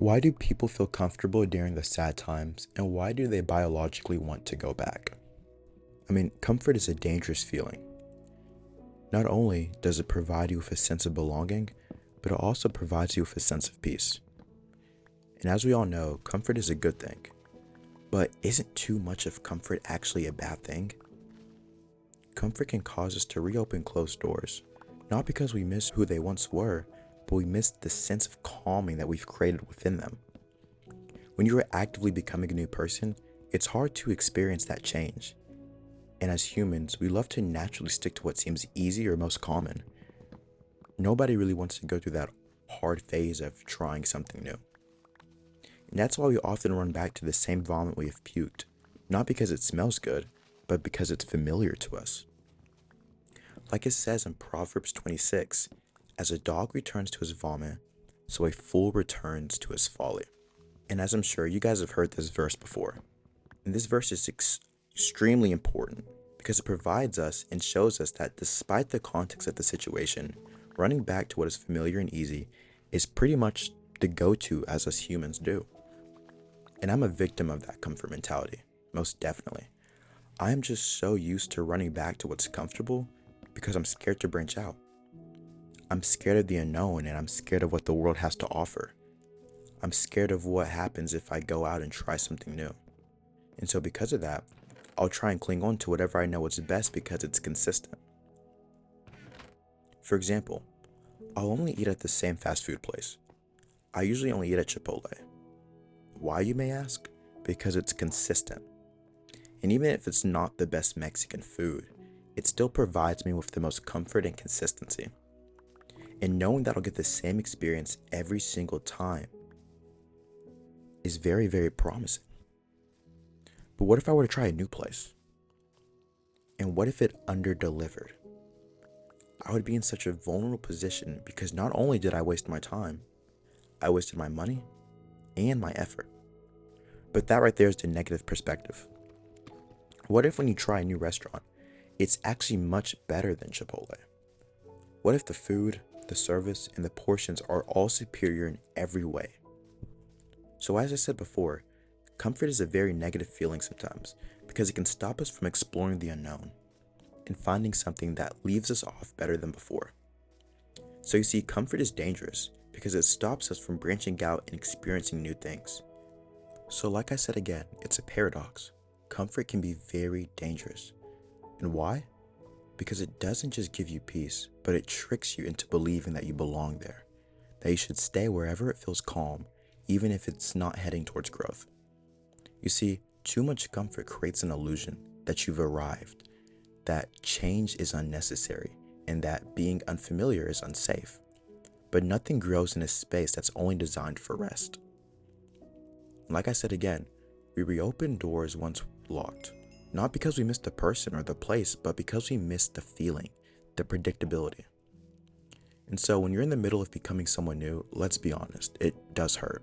Why do people feel comfortable during the sad times, and why do they biologically want to go back? Comfort is a dangerous feeling. Not only does it provide you with a sense of belonging, but it also provides you with a sense of peace. And as we all know, comfort is a good thing. But isn't too much of comfort actually a bad thing? Comfort can cause us to reopen closed doors, not because we miss who they once were, but we miss the sense of calming that we've created within them. When you are actively becoming a new person, it's hard to experience that change. And as humans, we love to naturally stick to what seems easy or most common. Nobody really wants to go through that hard phase of trying something new. And that's why we often run back to the same vomit we have puked, not because it smells good, but because it's familiar to us. Like it says in Proverbs 26, as a dog returns to his vomit, so a fool returns to his folly. And as I'm sure you guys have heard this verse before, and this verse is extremely important because it provides us and shows us that despite the context of the situation, running back to what is familiar and easy is pretty much the go-to as us humans do. And I'm a victim of that comfort mentality, most definitely. I am just so used to running back to what's comfortable because I'm scared to branch out. I'm scared of the unknown, and I'm scared of what the world has to offer. I'm scared of what happens if I go out and try something new. And so because of that, I'll try and cling on to whatever I know is best because it's consistent. For example, I'll only eat at the same fast food place. I usually only eat at Chipotle. Why, you may ask? Because it's consistent. And even if it's not the best Mexican food, it still provides me with the most comfort and consistency. And knowing that I'll get the same experience every single time is very, very promising. But what if I were to try a new place? And what if it under-delivered? I would be in such a vulnerable position because not only did I waste my time, I wasted my money and my effort. But that right there is the negative perspective. What if when you try a new restaurant, it's actually much better than Chipotle? What if the food, the service, and the portions are all superior in every way? So as I said before, comfort is a very negative feeling sometimes because it can stop us from exploring the unknown and finding something that leaves us off better than before. So you see, comfort is dangerous because it stops us from branching out and experiencing new things. So like I said again, it's a paradox. Comfort can be very dangerous. And why? Because it doesn't just give you peace, but it tricks you into believing that you belong there, that you should stay wherever it feels calm, even if it's not heading towards growth. You see, too much comfort creates an illusion that you've arrived, that change is unnecessary, and that being unfamiliar is unsafe. But nothing grows in a space that's only designed for rest. Like I said again, we reopen doors once locked, not because we missed the person or the place, but because we missed the feeling, the predictability. And so when you're in the middle of becoming someone new, let's be honest, it does hurt.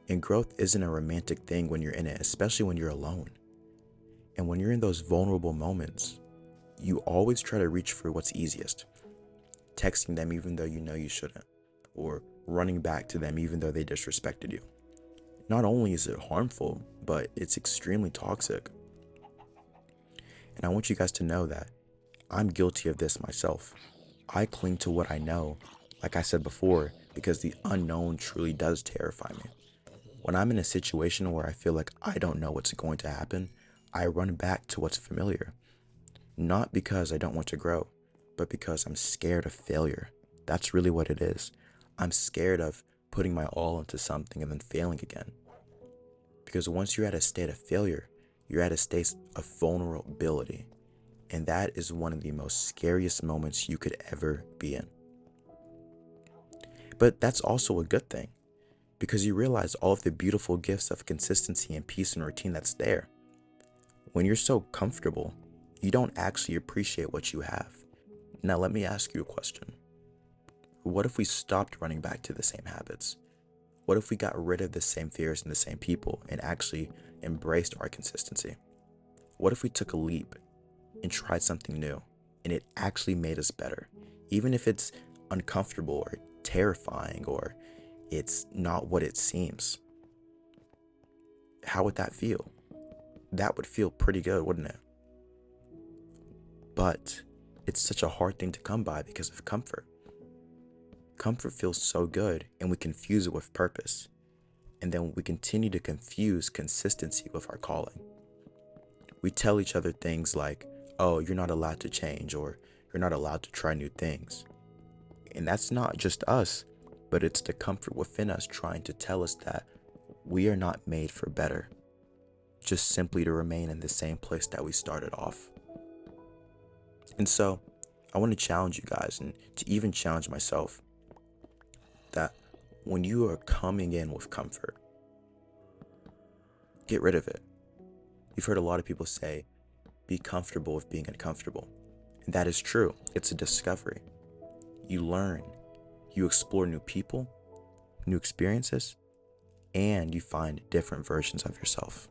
And growth isn't a romantic thing when you're in it, especially when you're alone. And when you're in those vulnerable moments, you always try to reach for what's easiest. Texting them even though you know you shouldn't, or running back to them even though they disrespected you. Not only is it harmful, but it's extremely toxic. And I want you guys to know that I'm guilty of this myself. I cling to what I know, like I said before, because the unknown truly does terrify me. When I'm in a situation where I feel like I don't know what's going to happen, I run back to what's familiar. Not because I don't want to grow, but because I'm scared of failure. That's really what it is. I'm scared of putting my all into something and then failing again. Because once you're at a state of failure, you're at a state of vulnerability. And that is one of the most scariest moments you could ever be in. But that's also a good thing, because you realize all of the beautiful gifts of consistency and peace and routine that's there. When you're so comfortable, you don't actually appreciate what you have. Now let me ask you a question. What if we stopped running back to the same habits? What if we got rid of the same fears and the same people and actually embraced our consistency? What if we took a leap and tried something new and it actually made us better? Even if it's uncomfortable or terrifying or it's not what it seems. How would that feel? That would feel pretty good, wouldn't it? But it's such a hard thing to come by because of comfort. Comfort feels so good, and we confuse it with purpose. And then we continue to confuse consistency with our calling. We tell each other things like, oh, you're not allowed to change, or you're not allowed to try new things. And that's not just us, but it's the comfort within us trying to tell us that we are not made for better, just simply to remain in the same place that we started off. And so, I want to challenge you guys, and to even challenge myself, that when you are coming in with comfort, get rid of it. You've heard a lot of people say, be comfortable with being uncomfortable. And that is true. It's a discovery. You learn, you explore new people, new experiences, and you find different versions of yourself.